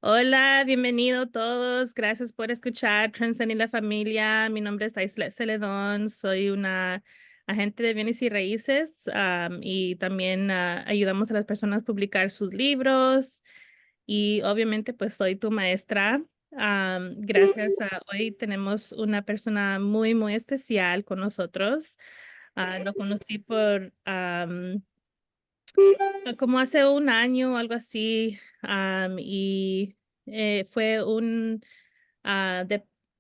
Hola, bienvenido todos. Gracias por escuchar Transcending la Familia. Mi nombre es Aislet Celedón. Soy una agente de bienes y raíces y también ayudamos a las personas a publicar sus libros y obviamente pues soy tu maestra. Gracias a hoy tenemos una persona muy, muy especial con nosotros. Lo conocí por como hace un año o algo así, y fue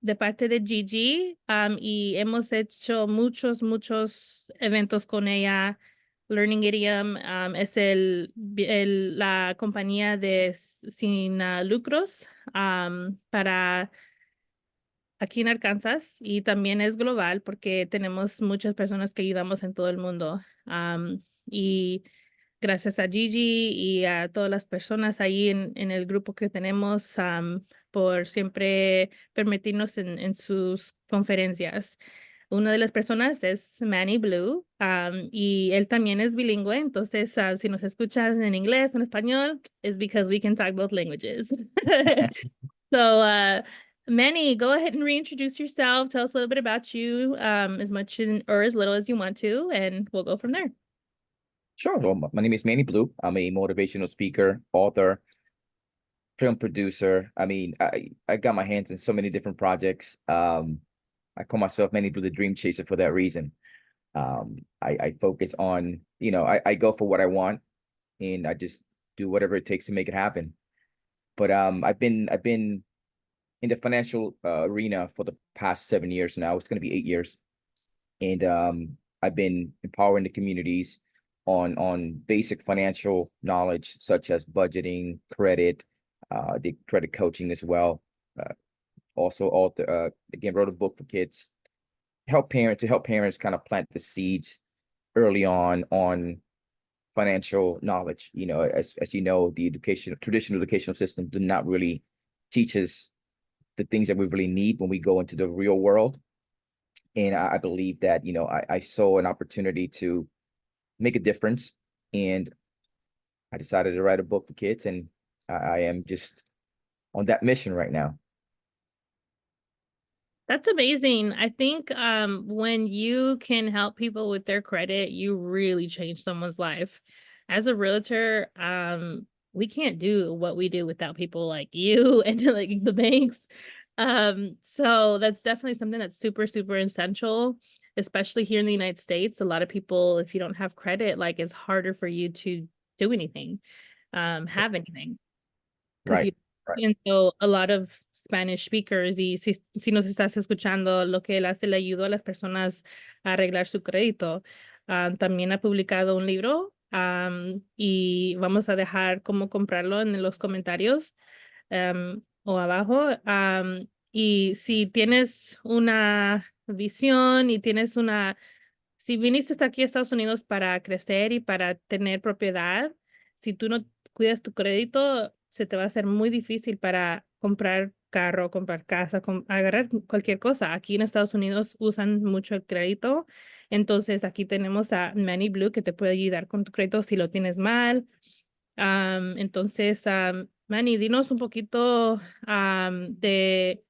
de parte de Gigi, y hemos hecho muchos eventos con ella. Learning Idiom, es la compañía sin lucros, para aquí en Arkansas, y también es global porque tenemos muchas personas que ayudamos en todo el mundo. Y gracias a Gigi y a todas las personas ahí en el grupo que tenemos, por siempre permitirnos en sus conferencias. Una de las personas es Manny Blue, y él también es bilingüe, entonces si nos escuchas en inglés o en español, es because we can talk both languages. So, Manny, go ahead and reintroduce yourself. Tell us a little bit about you, as much or as little as you want to, and we'll go from there. Sure. Well, my name is Manny Blue. I'm a motivational speaker, author, film producer. I got my hands in so many different projects. I call myself Manny Blue, the dream chaser, for that reason. I focus on, I go for what I want, and I just do whatever it takes to make it happen. But I've been in the financial arena for the past 7 years now. It's going to be 8 years, and I've been empowering the communities on basic financial knowledge such as budgeting, credit, the credit coaching as well. Also, again, wrote a book for kids, help parents kind of plant the seeds early on financial knowledge. As you know, the traditional educational system did not really teach us the things that we really need when we go into the real world. And I believe that, I saw an opportunity to make a difference, and I decided to write a book for kids, and I am just on that mission right now. That's amazing. I think when you can help people with their credit, you really change someone's life. As a realtor, we can't do what we do without people like you and like the banks. So that's definitely something that's super, super essential, especially here in the United States. A lot of people, if you don't have credit, like it's harder for you to do anything, have anything. Because Right, you right. siento a lot of Spanish speakers, y si nos estás escuchando, lo que él hace le ayudó a las personas a arreglar su crédito. También ha publicado un libro, y vamos a dejar cómo comprarlo en los comentarios, o abajo. Y si tienes una visión y tienes si viniste hasta aquí a Estados Unidos para crecer y para tener propiedad, si tú no cuidas tu crédito, se te va a hacer muy difícil para comprar carro, comprar casa, agarrar cualquier cosa. Aquí en Estados Unidos usan mucho el crédito. Entonces aquí tenemos a Manny Blue que te puede ayudar con tu crédito si lo tienes mal. Entonces, Manny, dinos un poquito de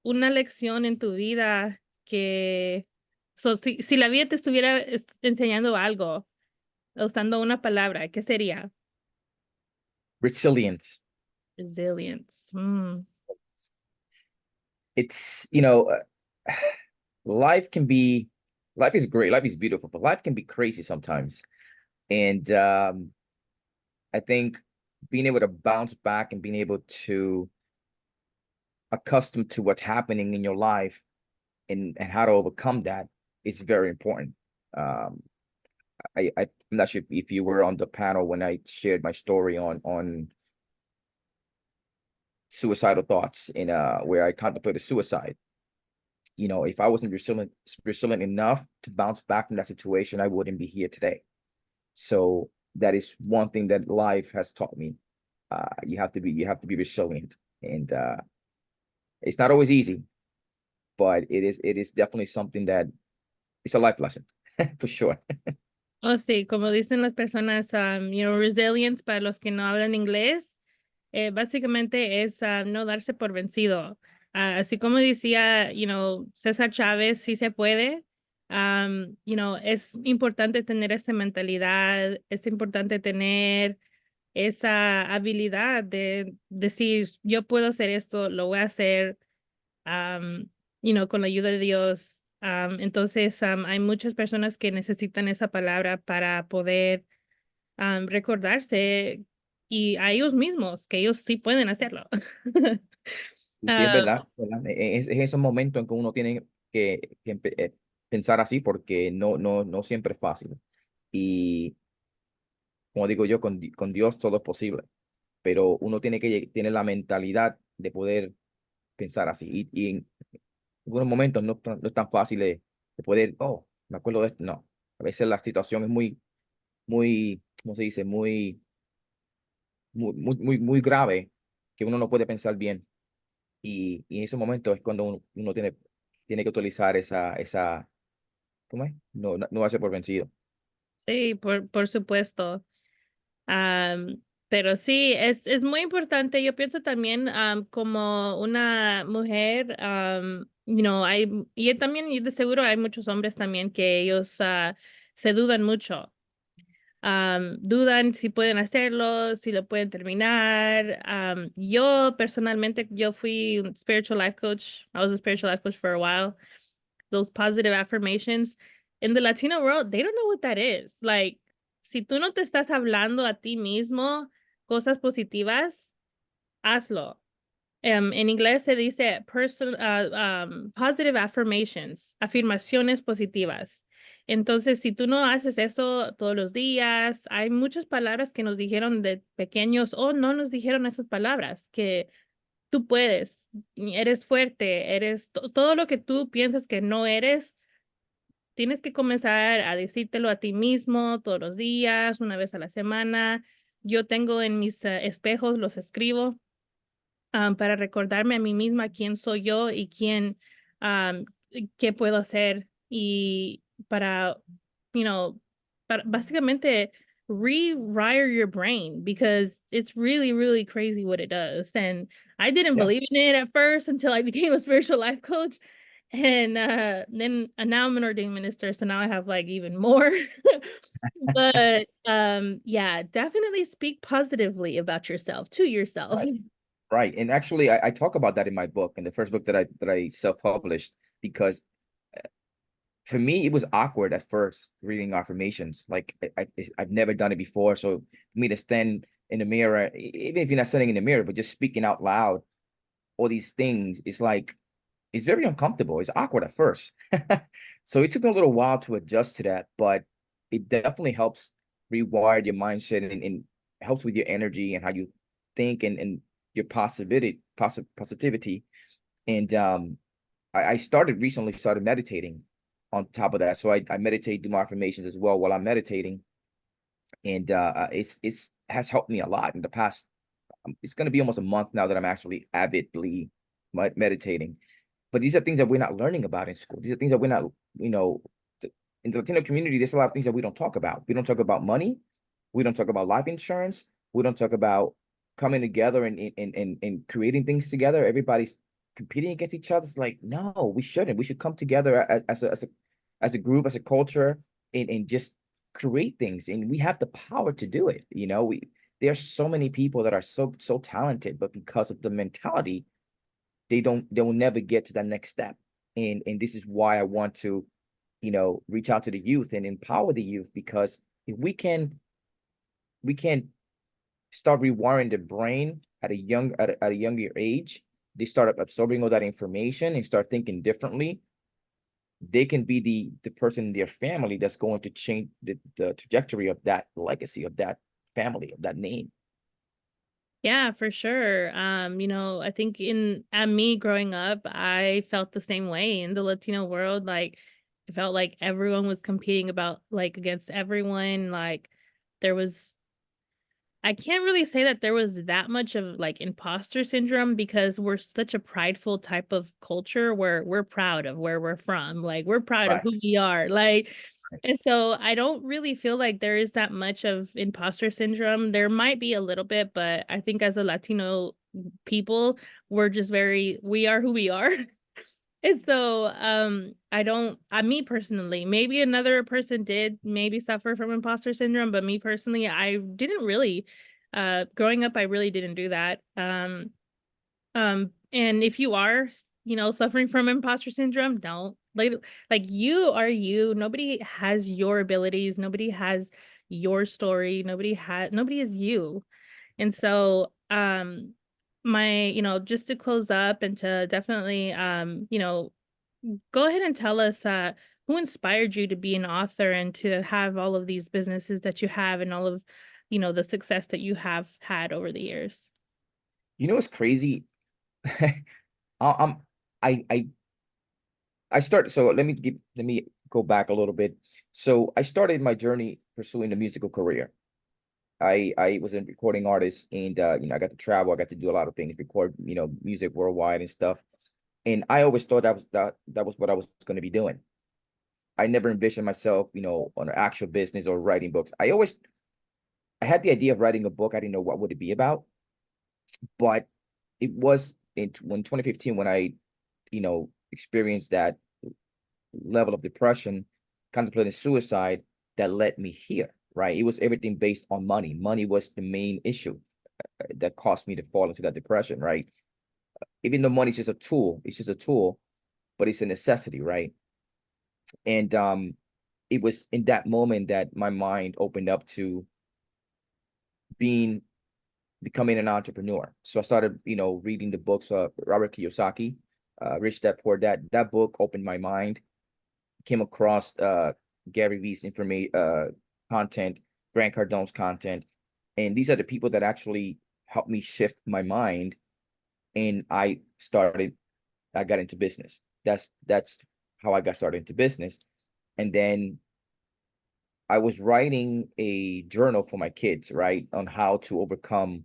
una lección en tu vida que, si la vida te estuviera enseñando algo, usando una palabra, ¿qué sería? Resilience. Resilience. It's, life can be, life is great, life is beautiful, but life can be crazy sometimes. And I think being able to bounce back and being able to accustom to what's happening in your life and how to overcome that is very important. I'm not sure if you were on the panel when I shared my story on suicidal thoughts in where I contemplated suicide. If I wasn't resilient enough to bounce back from that situation, I wouldn't be here today. So that is one thing that life has taught me. You have to be resilient, and it's not always easy, but it is definitely something that it's a life lesson for sure. Oh, sí, como dicen las personas, resilience para los que no hablan inglés básicamente es no darse por vencido. Así como decía, César Chávez, sí se puede. Es importante tener esa mentalidad, es importante tener esa habilidad de decir, yo puedo hacer esto, lo voy a hacer, um, con la ayuda de Dios. Entonces, hay muchas personas que necesitan esa palabra para poder recordarse y a ellos mismos que ellos sí pueden hacerlo. Y sí, es Ah, verdad, ¿verdad? Es esos momentos en que uno tiene que pensar así porque no siempre es fácil. Y como digo yo, con Dios todo es posible, pero uno tiene la mentalidad de poder pensar así. Y en algunos momentos no es tan fácil de poder, oh, me acuerdo de esto. No, a veces la situación es muy, ¿cómo se dice? Muy grave que uno no puede pensar bien. Y en ese momento es cuando uno tiene que utilizar ¿cómo es? No darse por vencido. sí, por supuesto. Pero sí, es muy importante. Yo pienso también como una mujer, y también y de seguro hay muchos hombres también que ellos se dudan mucho. Dudan si pueden hacerlo, si lo pueden terminar. Yo personalmente, yo fui un spiritual life coach. I was a spiritual life coach for a while. Those positive affirmations in the Latino world, they don't know what that is. Like, si tú no te estás hablando a ti mismo cosas positivas, hazlo. En inglés se dice positive affirmations, afirmaciones positivas. Entonces, si tú no haces eso todos los días, hay muchas palabras que nos dijeron de pequeños o no nos dijeron esas palabras, que tú puedes, eres fuerte, eres todo lo que tú piensas que no eres, tienes que comenzar a decírtelo a ti mismo todos los días, una vez a la semana. Yo tengo en mis espejos, los escribo para recordarme a mí misma quién soy yo y um, qué puedo hacer y para, para básicamente rewire your brain because it's really, really crazy what it does. And I didn't Yeah. believe in it at first until I became a spiritual life coach. And then now I'm an ordained minister, so now I have like even more. But yeah, definitely speak positively about yourself to yourself. Right. Right. And actually, I talk about that in my book, in the first book that I self-published, because for me, it was awkward at first reading affirmations. Like I've never done it before. So for me to stand in the mirror, even if you're not standing in the mirror, but just speaking out loud, all these things, it's very uncomfortable. It's awkward at first. So it took me a little while to adjust to that, but it definitely helps rewire your mindset and helps with your energy and how you think and your positivity. And I started meditating on top of that. So I meditate, do my affirmations as well while I'm meditating. And it's has helped me a lot in the past. It's going to be almost a month now that I'm actually avidly meditating. But these are things that we're not learning about in school. These are things that we're not, you know, in the Latino community, there's a lot of things that we don't talk about. We don't talk about money. We don't talk about life insurance. We don't talk about coming together and creating things together. Everybody's competing against each other. It's like, no, we shouldn't. We should come together as a group, as a culture, and just create things. And we have the power to do it. There's so many people that are so talented, but because of the mentality, they will never get to that next step. And this is why I want to, reach out to the youth and empower the youth, because if we can start rewiring the brain at a younger age, they start absorbing all that information and start thinking differently. They can be the person in their family that's going to change the trajectory of that legacy, of that family, of that name. Yeah, for sure. I think in at me growing up, I felt the same way in the Latino world. Like, it felt like everyone was competing about like against everyone. Like, there was I can't really say that there was that much of like imposter syndrome because we're such a prideful type of culture where we're proud of where we're from. Like, we're proud of Right. who we are. Like, And so I don't really feel like there is that much of imposter syndrome. There might be a little bit, but I think as a Latino people, we are who we are. And so, me personally, maybe another person did maybe suffer from imposter syndrome, but me personally, I didn't really, growing up, I really didn't do that. And if you are, suffering from imposter syndrome, don't like you are you. Nobody has your abilities. Nobody has your story. Nobody is you. And so, just to close up and to definitely, go ahead and tell us, who inspired you to be an author and to have all of these businesses that you have and all of, the success that you have had over the years. You know what's crazy? I'm I started, so let me go back a little bit. So I started my journey pursuing a musical career. I was a recording artist, and I got to travel, I got to do a lot of things, record, music worldwide and stuff. And I always thought that was what I was going to be doing. I never envisioned myself, on an actual business or writing books. I had the idea of writing a book. I didn't know what would it be about, but it was when 2015 when I, experienced that level of depression, contemplating suicide, that led me here, right? It was everything based on money. Money was the main issue that caused me to fall into that depression, right? Even though money is just a tool, but it's a necessity, right? And it was in that moment that my mind opened up to becoming an entrepreneur. So I started, reading the books of Robert Kiyosaki, Rich Dad Poor Dad. That book opened my mind. Came across Gary Vee's content, Grant Cardone's content, and these are the people that actually helped me shift my mind. And I got into business. That's how I got started into business. And then I was writing a journal for my kids, right, on how to overcome,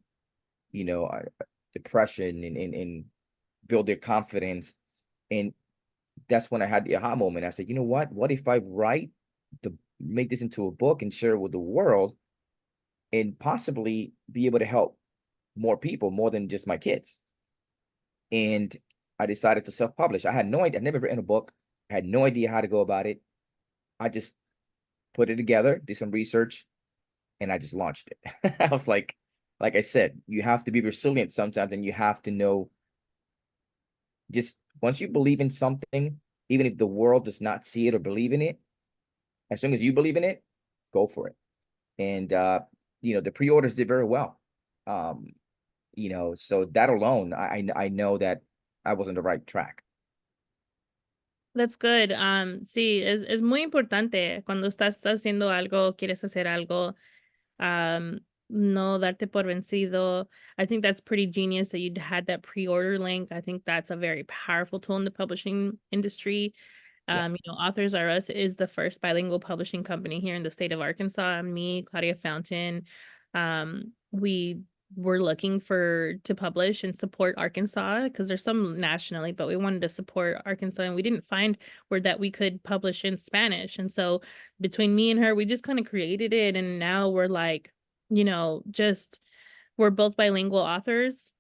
depression and build their confidence. And that's when I had the aha moment. I said, you know what? What if I make this into a book and share it with the world, and possibly be able to help more people, more than just my kids? And I decided to self-publish. I had no idea. I'd never written a book. I had no idea how to go about it. I just put it together, did some research, and I just launched it. I was like I said, you have to be resilient sometimes, and you have to know, just once you believe in something, even if the world does not see it or believe in it, as long as you believe in it, go for it. And the pre-orders did very well. So that alone, I know that I was on the right track. That's good. Sí, es muy importante cuando estás haciendo algo, quieres hacer algo, no darte por vencido. I think that's pretty genius that you had that pre-order link. I think that's a very powerful tool in the publishing industry. Yeah. Authors R Us is the first bilingual publishing company here in the state of Arkansas. Me, Claudia Fountain, we were looking to publish and support Arkansas because there's some nationally, but we wanted to support Arkansas, and we didn't find where that we could publish in Spanish. And so between me and her, we just kind of created it, and now we're like, we're both bilingual authors.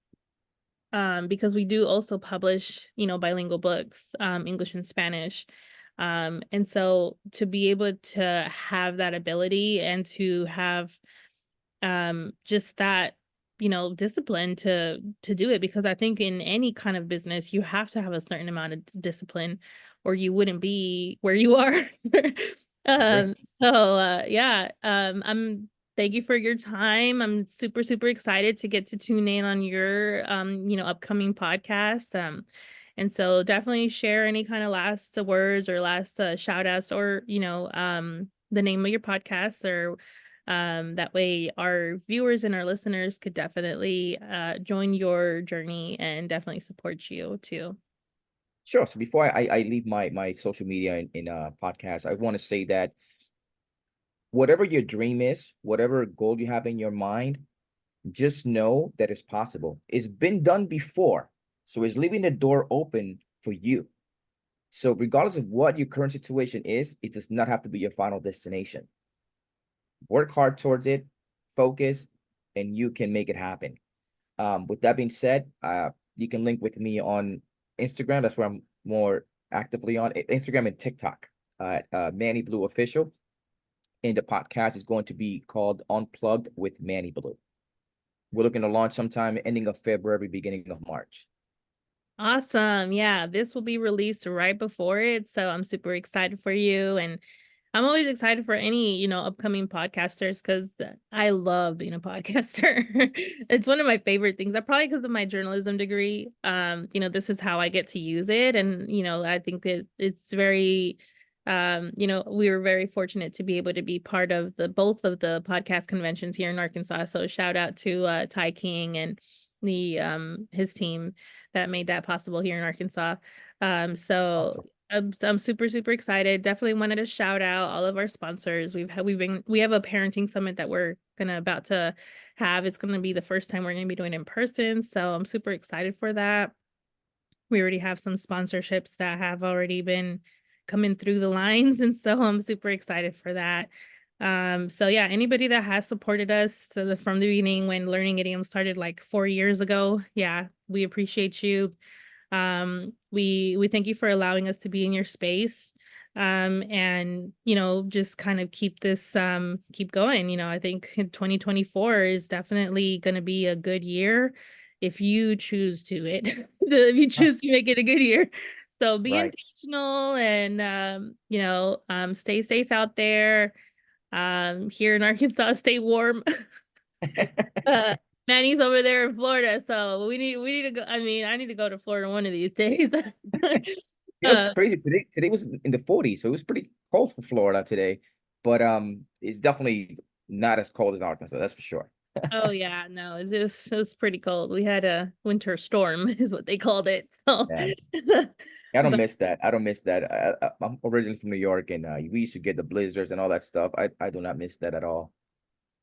Because we do also publish, bilingual books, English and Spanish. And so to be able to have that ability and to have just that, discipline to do it, because I think in any kind of business, you have to have a certain amount of discipline or you wouldn't be where you are. Agree. Yeah, thank you for your time. I'm super, super excited to get to tune in on your, upcoming podcast. And so definitely share any kind of last words or last shout outs, or, the name of your podcast, or that way our viewers and our listeners could definitely join your journey and definitely support you too. Sure. So before I leave my social media in podcast, I want to say that whatever your dream is, whatever goal you have in your mind, just know that it's possible. It's been done before. So it's leaving the door open for you. So regardless of what your current situation is, it does not have to be your final destination. Work hard towards it, focus, and you can make it happen. With that being said, you can link with me on Instagram. That's where I'm more actively on Instagram and TikTok at Manny Blue Official. And the podcast is going to be called Unplugged with Manny Blue. We're looking to launch sometime ending of February, beginning of March. Awesome. Yeah, this will be released right before it. So I'm super excited for you. And I'm always excited for any, upcoming podcasters because I love being a podcaster. It's one of my favorite things. I probably because of my journalism degree. This is how I get to use it. And, I think that it's very, we were very fortunate to be able to be part of both of the podcast conventions here in Arkansas. So shout out to Ty King and his team that made that possible here in Arkansas. So I'm super, super excited. Definitely wanted to shout out all of our sponsors. We have a parenting summit that we're about to have. It's gonna be the first time we're gonna be doing it in person. So I'm super excited for that. We already have some sponsorships that have already been coming through the lines, and so I'm super excited for that. So yeah, anybody that has supported us from the beginning when Learning Idiom started like 4 years ago, yeah, we appreciate you. We thank you for allowing us to be in your space. And just kind of keep this keep going. I think 2024 is definitely going to be a good year if you choose to it. If you choose to make it a good year. So be Right. intentional and stay safe out there. Here in Arkansas, stay warm. uh, Manny's over there in Florida, so we need to go. I mean, I need to go to Florida one of these days. It's uh, crazy. Today was in the 40s, so it was pretty cold for Florida today. But it's definitely not as cold as Arkansas, that's for sure. oh yeah, no, it's pretty cold. We had a winter storm, is what they called it. So, Yeah. I don't but miss that. I don't miss that. I'm originally from New York, and we used to get the blizzards and all that stuff. I do not miss that at all.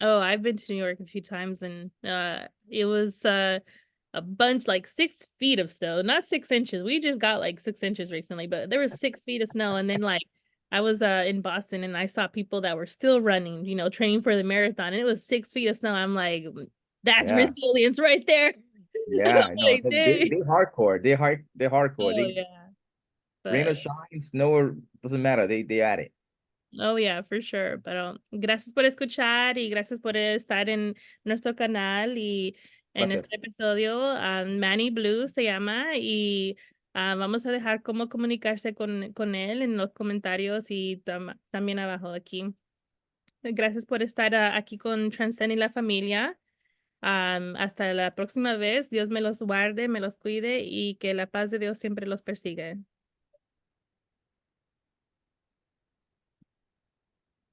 oh, I've been to New York a few times, and it was a bunch like 6 feet of snow, not 6 inches. We just got like 6 inches recently, but there was 6 feet of snow, and then like I was in Boston and I saw people that were still running, training for the marathon, and it was 6 feet of snow. I'm like, that's Yeah, resilience right there. I'm yeah. No, like, they dang. hardcore. They're hardcore. Oh They yeah. rain or But shine, snow or doesn't matter. They at it. oh yeah, for sure. Pero gracias por escuchar y gracias por estar en nuestro canal y en Placer. este episodio. Manny Blue se llama y vamos a dejar cómo comunicarse con él en los comentarios y también abajo aquí. Gracias por estar aquí con Transcend y la familia. Hasta la próxima vez. Dios me los guarde, me los cuide y que la paz de Dios siempre los persiga.